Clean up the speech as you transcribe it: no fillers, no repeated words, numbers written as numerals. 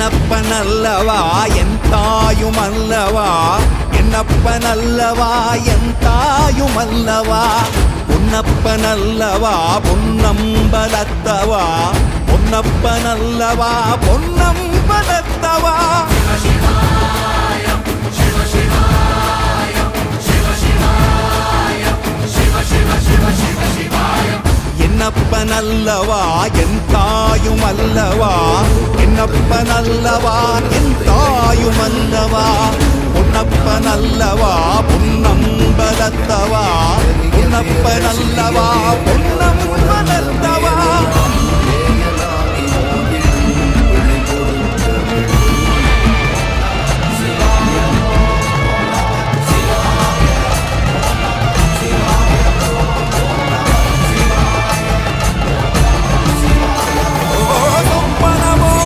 என்னப்பனல்லவா என் தாயுமல்லவா, என்னப்பனல்லவா என் தாயுமல்லவா, பொன்னப்பனல்லவா பொன்னம்பலத்தவா, பொன்னப்பனல்லவா பொன்னம்பலத்தவா. என்னப்பனல்லவா என் தாயுமல்லவா, என்னப்பனல்லவா என் தாயுமல்லவா, பொன்னப்பனல்லவா பொன்னம்பலத்தவா, பொன்னப்பனல்லவா பொன்னம்பலத்தவா.